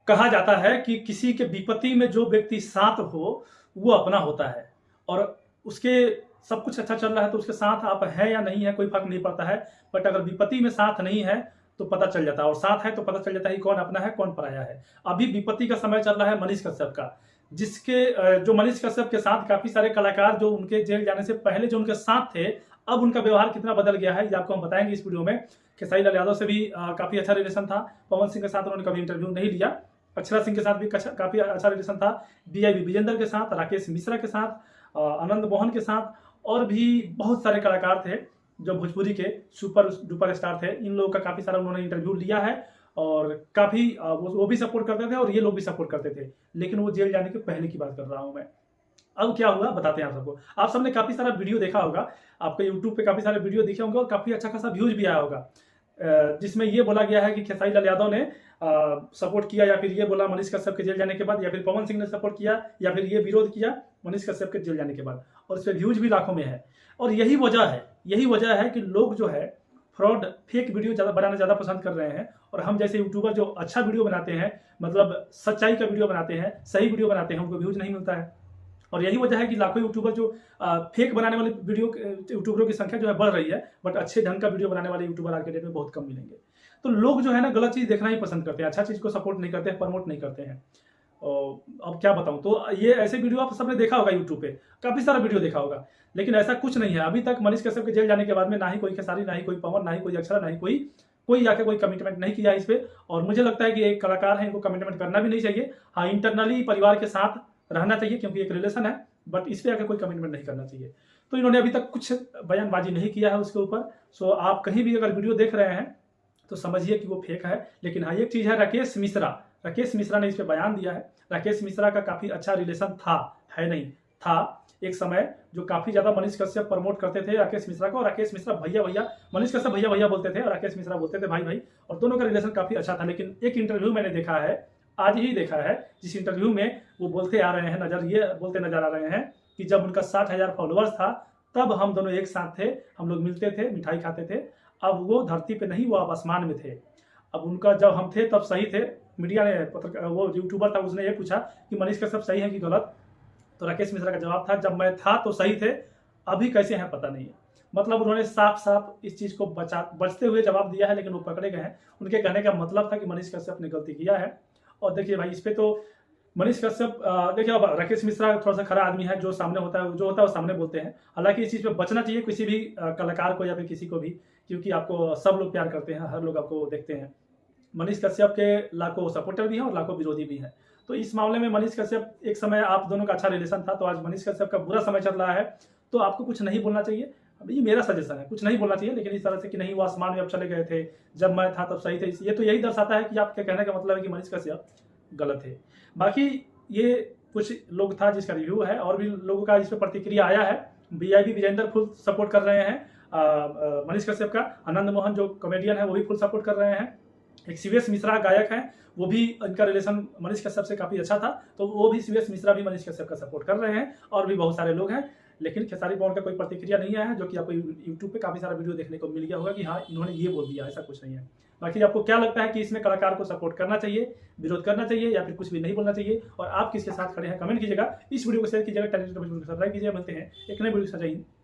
कहा जाता है कि किसी के विपत्ति में जो व्यक्ति साथ हो वो अपना होता है, और उसके सब कुछ अच्छा चल रहा है तो उसके साथ आप हैं या नहीं है कोई फर्क नहीं पड़ता है। बट अगर विपत्ति में साथ नहीं है तो पता चल जाता है, और साथ है तो पता चल जाता है कि कौन अपना है कौन पराया है। अभी विपत्ति का समय चल रहा है मनीष कश्यप का, जिसके जो मनीष कश्यप के साथ काफी सारे कलाकार जो उनके जेल जाने से पहले जो उनके साथ थे, अब उनका व्यवहार कितना बदल गया है ये आपको हम बताएंगे इस वीडियो में। खेसारी लाल यादव से भी काफी अच्छा रिलेशन था, पवन सिंह के साथ उन्होंने कभी इंटरव्यू नहीं लिया, अक्षरा सिंह के साथ भी काफी अच्छा रिलेशन था, DIV विजेंद्र के साथ, राकेश मिश्रा के साथ, आनंद मोहन के साथ, और भी बहुत सारे कलाकार थे जो भोजपुरी के सुपर डुपर स्टार थे। इन लोगों का काफी सारा उन्होंने इंटरव्यू लिया है और काफी वो भी सपोर्ट करते थे और ये लोग भी सपोर्ट करते थे। लेकिन वो जेल जाने के पहले की बात कर रहा हूं मैं। अब क्या हुआ बताते हैं आप सबको। आप सबने काफी सारा वीडियो देखा होगा, आपको यूट्यूब पे काफी सारे वीडियो दिखे होंगे और काफी अच्छा खासा व्यूज भी आया होगा, जिसमें ये बोला गया है कि खेसारी लाल यादव ने सपोर्ट किया, या फिर ये बोला मनीष कश्यप के जेल जाने के बाद, या फिर पवन सिंह ने सपोर्ट किया, या फिर ये विरोध किया मनीष कश्यप के जेल जाने के बाद, और इस पर व्यूज भी लाखों में है। और यही वजह है कि लोग जो है फ्रॉड फेक वीडियो बनाना ज़्यादा पसंद कर रहे हैं, और हम जैसे यूट्यूबर जो अच्छा वीडियो बनाते हैं, मतलब सच्चाई का वीडियो बनाते हैं, सही वीडियो बनाते हैं, उनको व्यूज नहीं मिलता है। और यही वजह है कि लाखों यूट्यूबर जो फेक बनाने वाले वीडियो यूट्यूबरों की संख्या जो है बढ़ रही है, बट अच्छे ढंग का वीडियो बनाने वाले यूट्यूबर आज के डेट में बहुत कम मिलेंगे। तो लोग जो है ना गलत चीज़ देखना ही पसंद करते हैं, अच्छा चीज़ को सपोर्ट नहीं करते हैं, प्रमोट नहीं करते हैं। और अब क्या बताऊं, तो ये ऐसे वीडियो आप सबने देखा होगा यूट्यूब पे, काफी सारा वीडियो देखा होगा, लेकिन ऐसा कुछ नहीं है। अभी तक मनीष कश्यप के जेल जाने के बाद में ना ही कोई खेसारी, ना ही कोई पवन, ना ही कोई अक्षरा, ना ही कोई आके कोई कमिटमेंट नहीं किया इस पे। और मुझे लगता है कि एक कलाकार है, इनको कमिटमेंट करना भी नहीं चाहिए। हाँ, इंटरनली परिवार के साथ रहना चाहिए क्योंकि एक रिलेशन है, बट इस पे आके कोई कमिटमेंट नहीं करना चाहिए। तो इन्होंने अभी तक कुछ बयानबाजी नहीं किया है उसके ऊपर। सो आप कहीं भी अगर वीडियो देख रहे हैं तो समझिए कि वो फेक है। लेकिन हाँ, एक चीज है, राकेश मिश्रा ने इस पे बयान दिया है। राकेश मिश्रा का काफी अच्छा रिलेशन था, है नहीं था, एक समय जो काफी ज्यादा मनीष कश्यप प्रमोट करते थे राकेश मिश्रा को, और राकेश मिश्रा भैया भैया, मनीष कश्यप भैया भैया बोलते थे और राकेश मिश्रा बोलते थे भाई भाई, और दोनों का रिलेशन काफी अच्छा था। लेकिन एक इंटरव्यू मैंने देखा है, आज ही देखा है, जिस इंटरव्यू में वो बोलते आ रहे हैं, बोलते नजर आ रहे हैं कि जब उनका 60,000 फॉलोअर्स था तब हम दोनों एक साथ थे, हम लोग मिलते थे, मिठाई खाते थे। अब वो धरती पे नहीं, वो अब आसमान में थे। अब उनका जब हम थे तब सही थे। मीडिया ने वो यूट्यूबर था, उसने ये पूछा कि मनीष कश्यप सही है कि गलत, तो राकेश मिश्रा का जवाब था जब मैं था तो सही थे, अभी कैसे हैं पता नहीं है। मतलब उन्होंने साफ साफ इस चीज को बचते हुए जवाब दिया है, लेकिन वो पकड़े गए हैं। उनके कहने का मतलब था कि मनीष कश्यप ने गलती किया है। और देखिए भाई, इस पे तो मनीष कश्यप देखिए, अब राकेश मिश्रा थोड़ा सा खरा आदमी है, जो सामने होता है, जो होता है वो सामने बोलते हैं। हालांकि इस चीज पे बचना चाहिए किसी भी कलाकार को या फिर किसी को भी, क्योंकि आपको सब लोग प्यार करते हैं, हर लोग आपको देखते हैं। मनीष कश्यप के लाखों सपोर्टर भी हैं और लाखों विरोधी भी हैं। तो इस मामले में मनीष कश्यप, एक समय आप दोनों का अच्छा रिलेशन था, तो आज मनीष कश्यप का बुरा समय चल रहा है, तो आपको कुछ नहीं बोलना चाहिए। अब ये मेरा सजेशन है, कुछ नहीं बोलना चाहिए। लेकिन इस तरह से कि नहीं वो आसमान में अब चले गए थे, जब मैं था तब सही थे, ये तो यही दर्शाता है कि आपके कहने का मतलब है कि मनीष कश्यप गलत है। बाकी ये कुछ लोग था जिसका रिव्यू है, और भी लोगों का इस पर प्रतिक्रिया आया है। DIV विजेंद्र फुल सपोर्ट कर रहे हैं मनीष कश्यप का, आनंद मोहन जो कॉमेडियन है वो भी फुल सपोर्ट कर रहे हैं, एक CVS मिश्रा गायक हैं, वो भी, इनका रिलेशन मनीष कश्यप से काफी अच्छा था, तो वो भी CVS मिश्रा भी मनीष कश्यप का सपोर्ट कर रहे हैं, और भी बहुत सारे लोग हैं। लेकिन खेसारी पवन का कोई प्रतिक्रिया नहीं आया है, जो कि आपको यूट्यूब पे काफी सारा वीडियो देखने को मिल गया होगा कि हाँ इन्होंने ये बोल दिया, ऐसा कुछ नहीं है। बाकी आपको क्या लगता है कि इसमें कलाकार को सपोर्ट करना चाहिए, विरोध करना चाहिए, या फिर कुछ भी नहीं बोलना चाहिए, और आप किसके साथ खड़े हैं कमेंट कीजिएगा। इस वीडियो को शेयर कीजिएगा, सब्सक्राइब कीजिएगा। मिलते हैं एक नए वीडियो के साथ।